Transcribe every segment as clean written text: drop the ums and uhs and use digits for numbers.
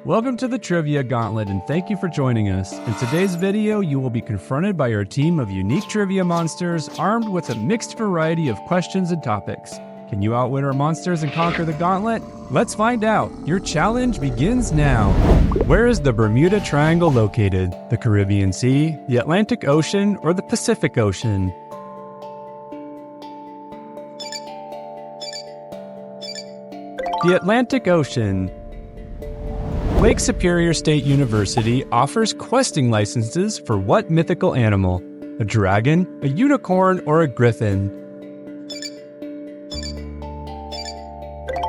Welcome to the Trivia Gauntlet, and thank you for joining us. In today's video, you will be confronted by your team of unique trivia monsters armed with a mixed variety of questions and topics. Can you outwit our monsters and conquer the gauntlet? Let's find out. Your challenge begins now. Where is the Bermuda Triangle located? The Caribbean Sea, the Atlantic Ocean, or the Pacific Ocean? The Atlantic Ocean. Lake Superior State University offers questing licenses for what mythical animal? A dragon, a unicorn, or a griffin?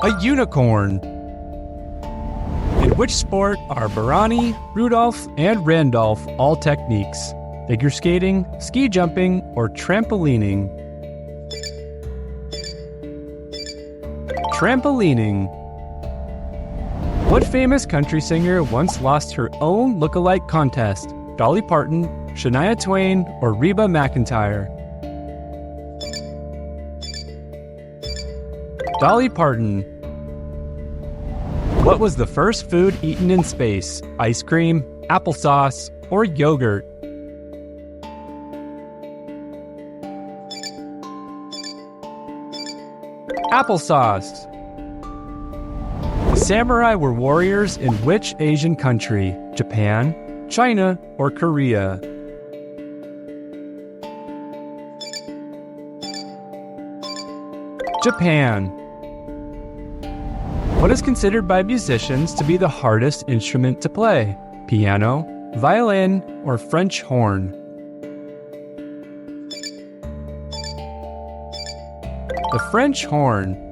A unicorn. In which sport are Barani, Rudolph, and Randolph all techniques? Figure skating, ski jumping, or trampolining? Trampolining. What famous country singer once lost her own look-alike contest? Dolly Parton, Shania Twain, or Reba McEntire? Dolly Parton. What was the first food eaten in space? Ice cream, applesauce, or yogurt? Applesauce. Samurai were warriors in which Asian country? Japan, China, or Korea? Japan. What is considered by musicians to be the hardest instrument to play? Piano, violin, or French horn? The French horn.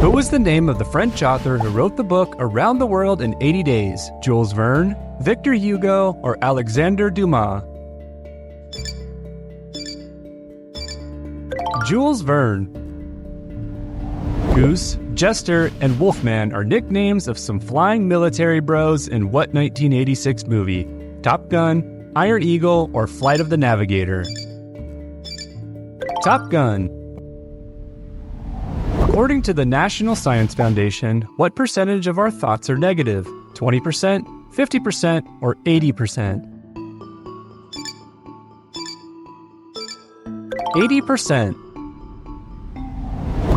What was the name of the French author who wrote the book Around the World in 80 Days? Jules Verne, Victor Hugo, or Alexander Dumas? Jules Verne. Goose, Jester, and Wolfman are nicknames of some flying military bros in what 1986 movie? Top Gun, Iron Eagle, or Flight of the Navigator? Top Gun. According to the National Science Foundation, what percentage of our thoughts are negative? 20%, 50%, or 80%? 80%.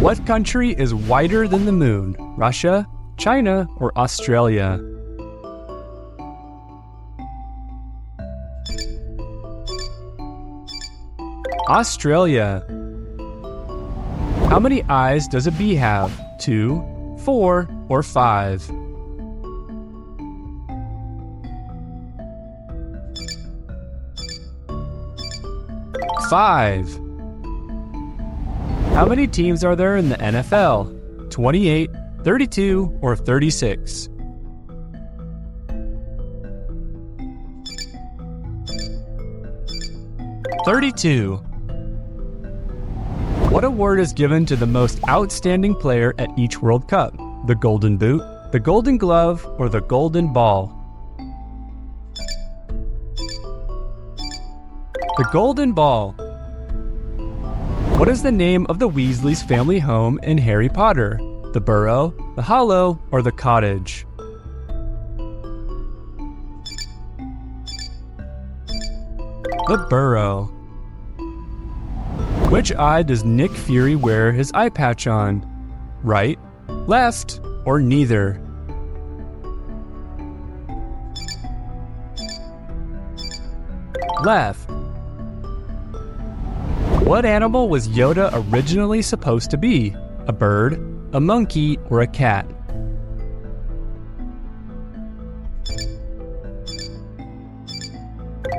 What country is whiter than the moon? Russia, China, or Australia? Australia. How many eyes does a bee have? 2, 4, or 5? 5. How many teams are there in the NFL? 28, 32, or 36? 32. What award is given to the most outstanding player at each World Cup? The Golden Boot, the Golden Glove, or the Golden Ball? The Golden Ball. What is the name of the Weasleys' family home in Harry Potter? The Burrow, the Hollow, or the Cottage? The Burrow. Which eye does Nick Fury wear his eye patch on? Right, left, or neither? Left. What animal was Yoda originally supposed to be? A bird, a monkey, or a cat?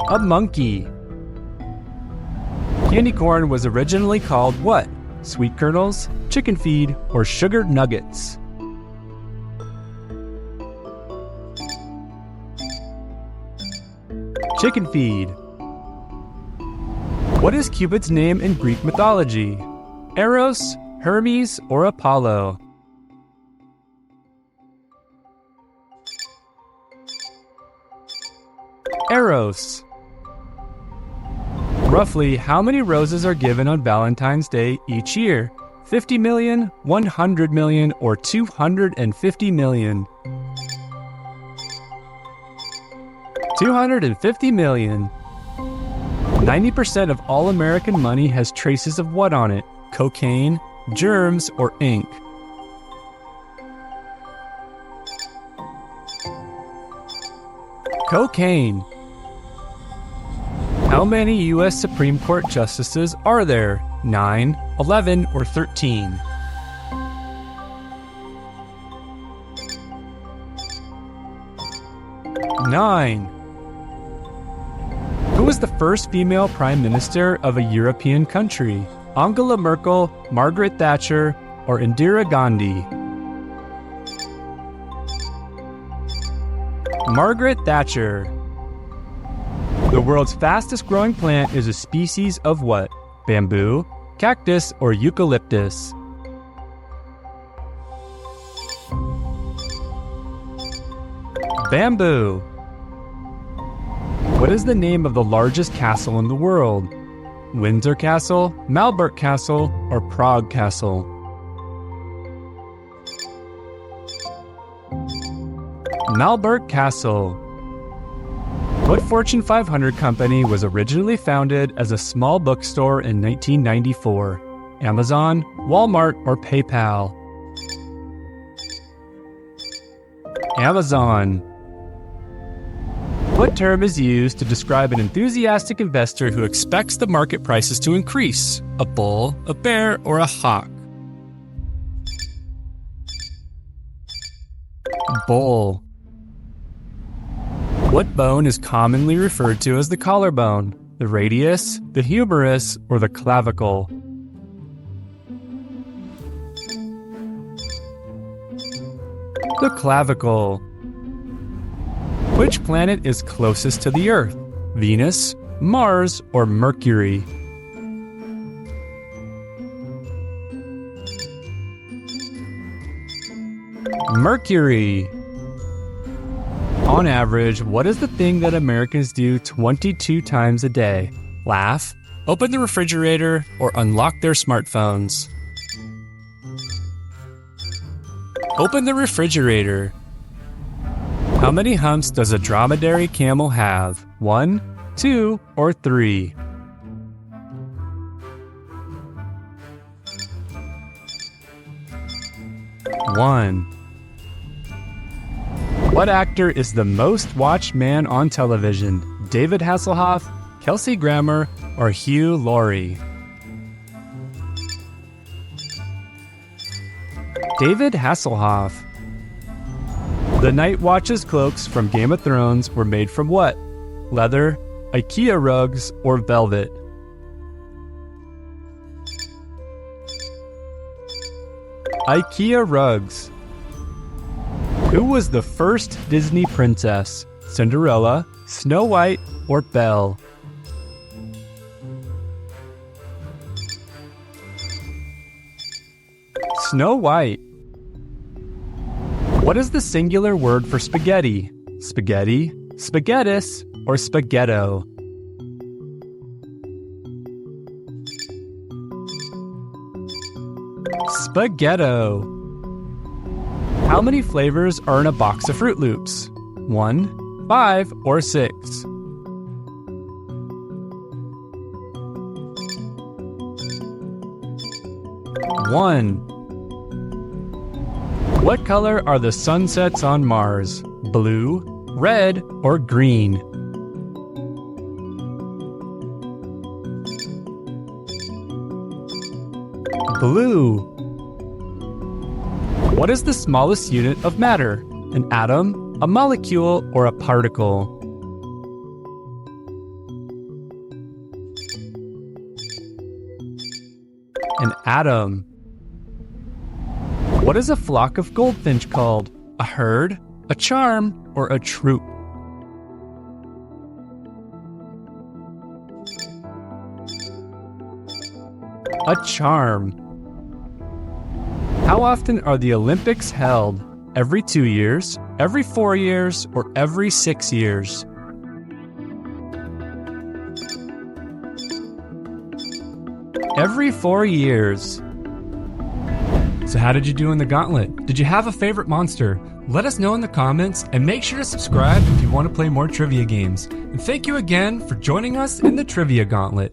A monkey. Candy corn was originally called what? Sweet kernels, chicken feed, or sugared nuggets? Chicken feed. What is Cupid's name in Greek mythology? Eros, Hermes, or Apollo? Eros. Roughly, how many roses are given on Valentine's Day each year? 50 million, 100 million, or 250 million? 250 million. 90% of all American money has traces of what on it? Cocaine, germs, or ink? Cocaine. How many U.S. Supreme Court justices are there? 9, 11, or 13? 9. Who was the first female prime minister of a European country? Angela Merkel, Margaret Thatcher, or Indira Gandhi? Margaret Thatcher. The world's fastest growing plant is a species of what? Bamboo, cactus, or eucalyptus? Bamboo. What is the name of the largest castle in the world? Windsor Castle, Malbert Castle, or Prague Castle? Malbert Castle. What Fortune 500 company was originally founded as a small bookstore in 1994? Amazon, Walmart, or PayPal? Amazon. What term is used to describe an enthusiastic investor who expects the market prices to increase? A bull, a bear, or a hawk? Bull. What bone is commonly referred to as the collarbone? The radius, the humerus, or the clavicle? The clavicle. Which planet is closest to the Earth? Venus, Mars, or Mercury? Mercury. On average, what is the thing that Americans do 22 times a day? Laugh, open the refrigerator, or unlock their smartphones? Open the refrigerator. How many humps does a dromedary camel have? 1, 2, or 3? 1. What actor is the most watched man on television? David Hasselhoff, Kelsey Grammer, or Hugh Laurie? David Hasselhoff. The Night Watch's cloaks from Game of Thrones were made from what? Leather, IKEA rugs, or velvet? IKEA rugs. Who was the first Disney princess? Cinderella, Snow White, or Belle? Snow White. What is the singular word for spaghetti? Spaghetti, spaghettis, or spaghetto? Spaghetto. How many flavors are in a box of Fruit Loops? 1, 5, or 6? 1. What color are the sunsets on Mars? Blue, red, or green? Blue. What is the smallest unit of matter? An atom, a molecule, or a particle? An atom. What is a flock of goldfinch called? A herd, a charm, or a troop? A charm. How often are the Olympics held? Every 2 years, every 4 years, or every 6 years? Every 4 years. So how did you do in the gauntlet? Did you have a favorite monster? Let us know in the comments and make sure to subscribe if you want to play more trivia games. And thank you again for joining us in the Trivia Gauntlet.